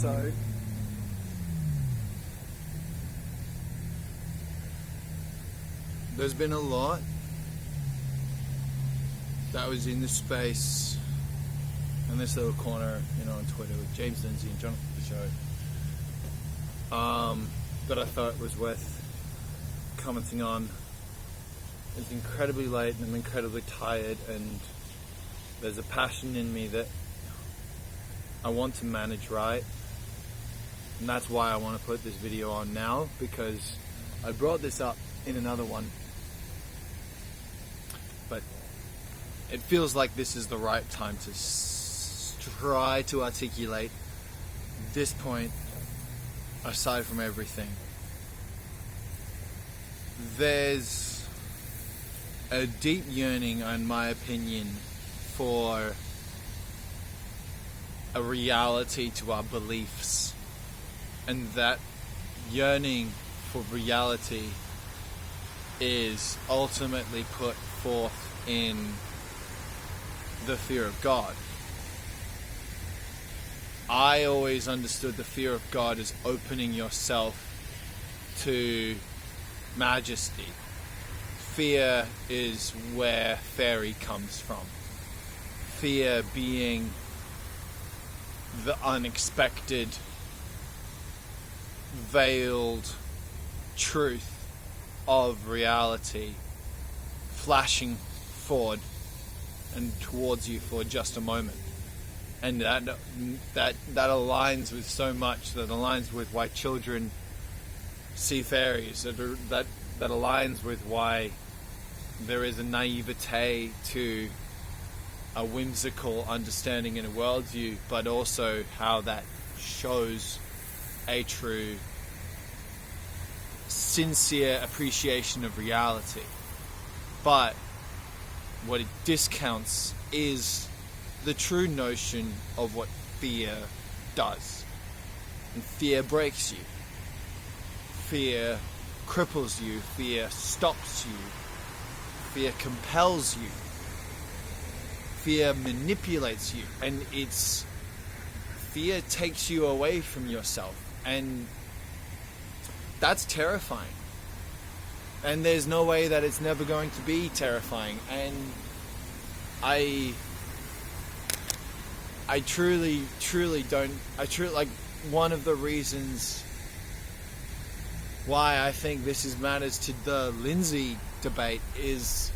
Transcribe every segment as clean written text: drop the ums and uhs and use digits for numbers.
episode. There's been a lot that was in this space, in this little corner, on Twitter with James Lindsay and Jonathan Pichot, that I thought was worth commenting on. It's incredibly late and I'm incredibly tired, and there's a passion in me that I want to manage right, and that's why I want to put this video on now, because I brought this up in another one, but it feels like this is the right time to try to articulate this point aside from everything. There's a deep yearning, in my opinion, for a reality to our beliefs, and that yearning for reality is ultimately put forth in the fear of God. I always understood the fear of God as opening yourself to majesty. Fear is where fairy comes from. Fear being the unexpected, veiled truth of reality flashing forward and towards you for just a moment. And that aligns with so much, that aligns with why children see fairies, that aligns with why there is a naivete to a whimsical understanding and a worldview, but also how that shows a true, sincere appreciation of reality. But what it discounts is the true notion of what fear does. And fear breaks you. Fear cripples you. Fear stops you. Fear compels you. Fear manipulates you. And fear takes you away from yourself. And that's terrifying. And there's no way that it's never going to be terrifying. And I truly don't. One of the reasons why I think this matters to the Lindsay debate is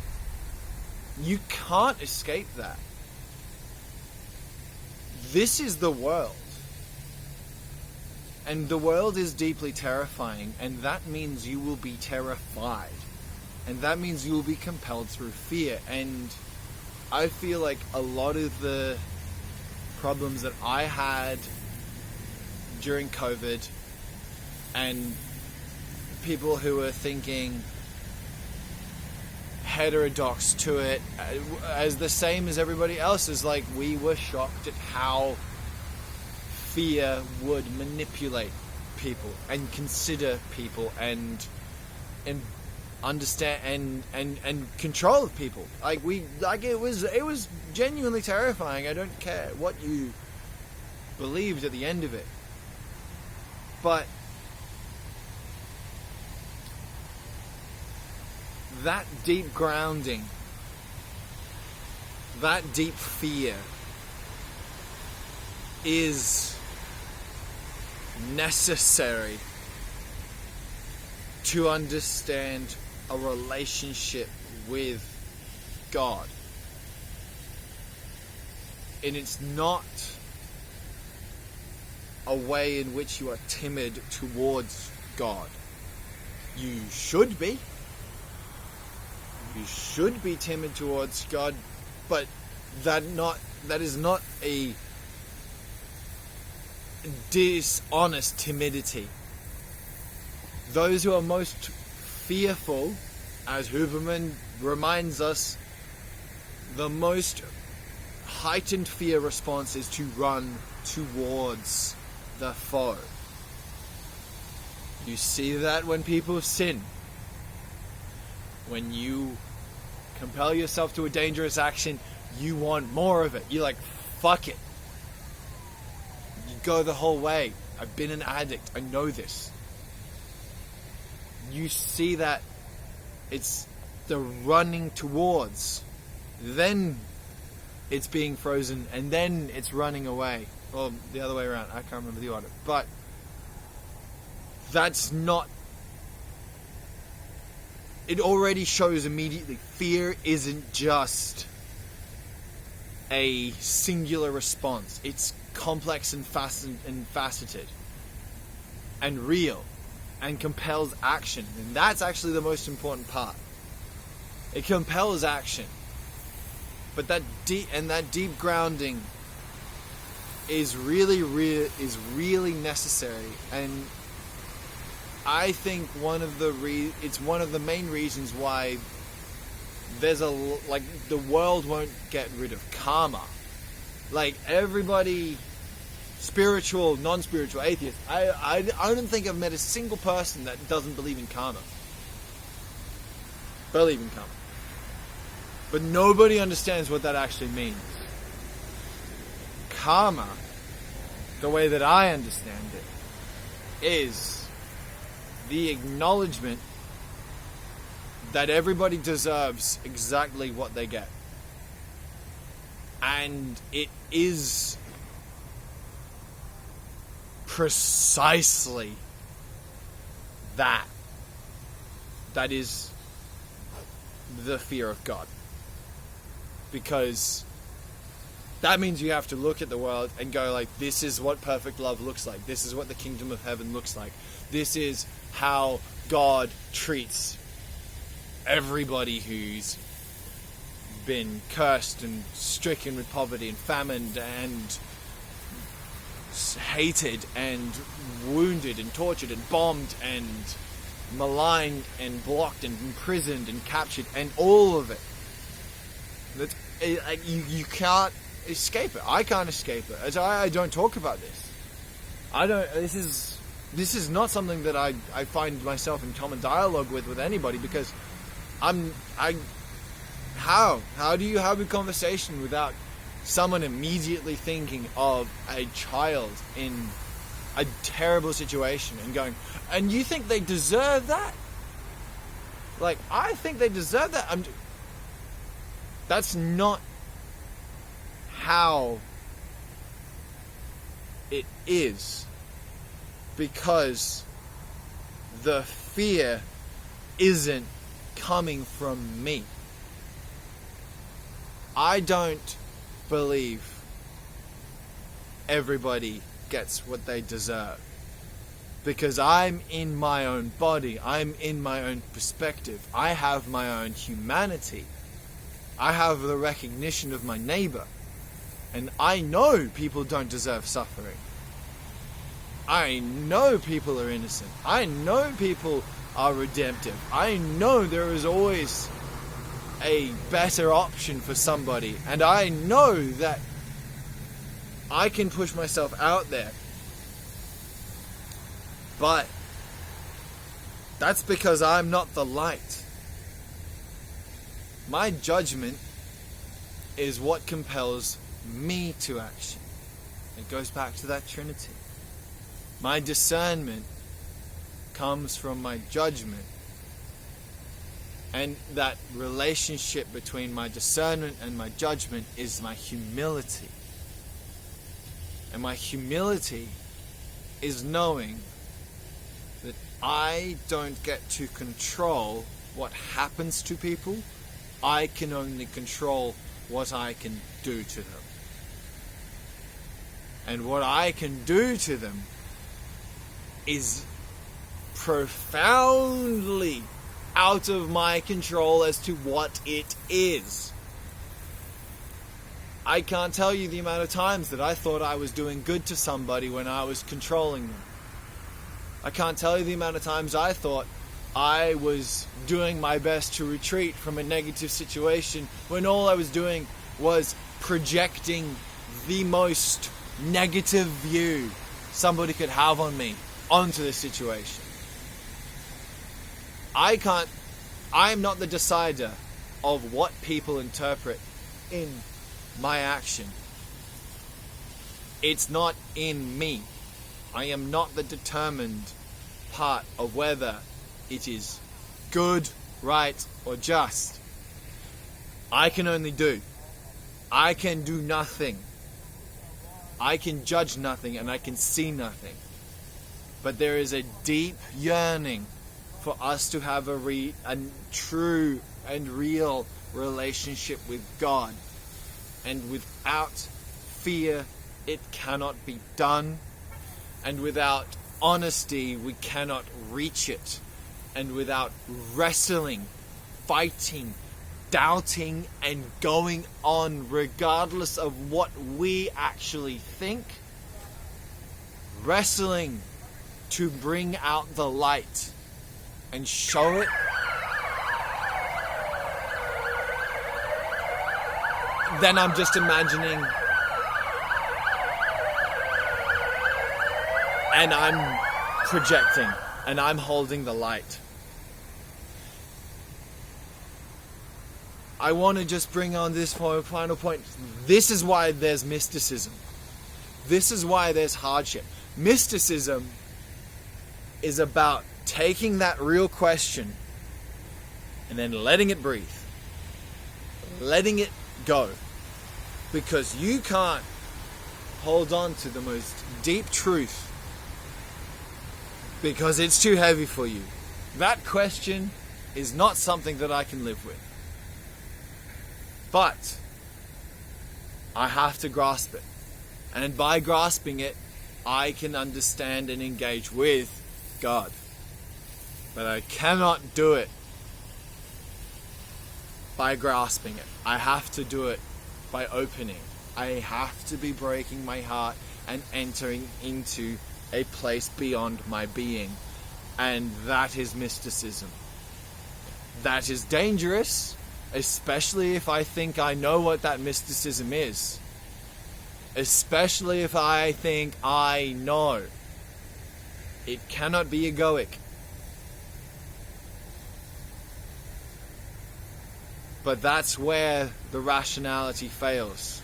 you can't escape that. This is the world. And the world is deeply terrifying, and that means you will be terrified. And that means you will be compelled through fear. And I feel like a lot of the problems that I had during COVID, and people who were thinking heterodox to it as the same as everybody else, is like we were shocked at how fear would manipulate people and consider people and understand and control of people. It was genuinely terrifying. I don't care what you believed at the end of it, but that deep grounding, that deep fear is necessary to understand a relationship with God. And it's not a way in which you are timid towards God. You should be. You should be timid towards God, but that is not a dishonest timidity. Those who are most fearful, as Huberman reminds us, the most heightened fear response is to run towards the foe. You see that when people sin. When you compel yourself to a dangerous action, you want more of it. You're like, fuck it. go the whole way. I've been an addict. I know this. You see that it's the running towards, then it's being frozen, and then it's running away. Or the other way around. I can't remember the order. But that's not... It already shows immediately. Fear isn't just a singular response. It's complex and faceted and real and compels action. And that's actually the most important part. It compels action. But that deep grounding is really necessary. And I think it's one of the main reasons why the world won't get rid of karma. Like, everybody, spiritual, non-spiritual, atheist, I don't think I've met a single person that doesn't believe in karma. Believe in karma. But nobody understands what that actually means. Karma, the way that I understand it, is the acknowledgement that everybody deserves exactly what they get. And it is precisely that is the fear of God. Because that means you have to look at the world and go like, this is what perfect love looks like. This is what the kingdom of heaven looks like. This is how God treats everybody who's been cursed and stricken with poverty and famined and hated and wounded and tortured and bombed and maligned and blocked and imprisoned and captured, and all of it. You can't escape it. I can't escape it. I don't talk about this. This is not something that I find myself in common dialogue with anybody, because how do you have a conversation without someone immediately thinking of a child in a terrible situation and going, and you think they deserve that? Like, I think they deserve that. That's not how it is, because the fear isn't coming from me. I don't believe everybody gets what they deserve, because I'm in my own body, I'm in my own perspective, I have my own humanity, I have the recognition of my neighbor, and I know people don't deserve suffering. I know people are innocent. I know people are redemptive. I know there is always a better option for somebody, and I know that I can push myself out there. But that's because I'm not the light. My judgment is what compels me to action. It goes back to that Trinity. My discernment comes from my judgment. And that relationship between my discernment and my judgment is my humility. And my humility is knowing that I don't get to control what happens to people. I can only control what I can do to them. And what I can do to them is profoundly out of my control as to what it is. I can't tell you the amount of times that I thought I was doing good to somebody when I was controlling them. I can't tell you the amount of times I thought I was doing my best to retreat from a negative situation when all I was doing was projecting the most negative view somebody could have on me onto the situation. I'm not the decider of what people interpret in my action. It's not in me. I am not the determined part of whether it is good, right, or just. I can only do. I can do nothing. I can judge nothing and I can see nothing. But there is a deep yearning for us to have a true and real relationship with God. And without fear, it cannot be done. And without honesty, we cannot reach it. And without wrestling, fighting, doubting, and going on regardless of what we actually think, wrestling to bring out the light and show it, then I'm just imagining and I'm projecting and I'm holding the light. I want to just bring on this final point. This is why there's mysticism. This is why there's hardship. Mysticism is about taking that real question and then letting it breathe. Letting it go. Because you can't hold on to the most deep truth because it's too heavy for you. That question is not something that I can live with. But I have to grasp it. And by grasping it, I can understand and engage with God. But I cannot do it by grasping it. I have to do it by opening. I have to be breaking my heart and entering into a place beyond my being. And that is mysticism. That is dangerous, especially if I think I know what that mysticism is. Especially if I think I know. It cannot be egoic. But that's where the rationality fails.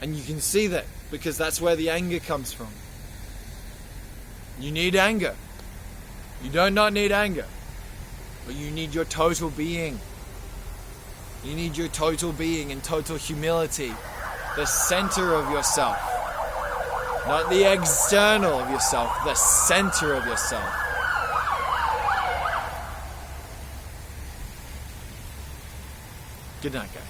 And you can see that because that's where the anger comes from. You need anger. You do not need anger. But you need your total being. You need your total being and total humility. The center of yourself. Not the external of yourself. The center of yourself. Good night, guys.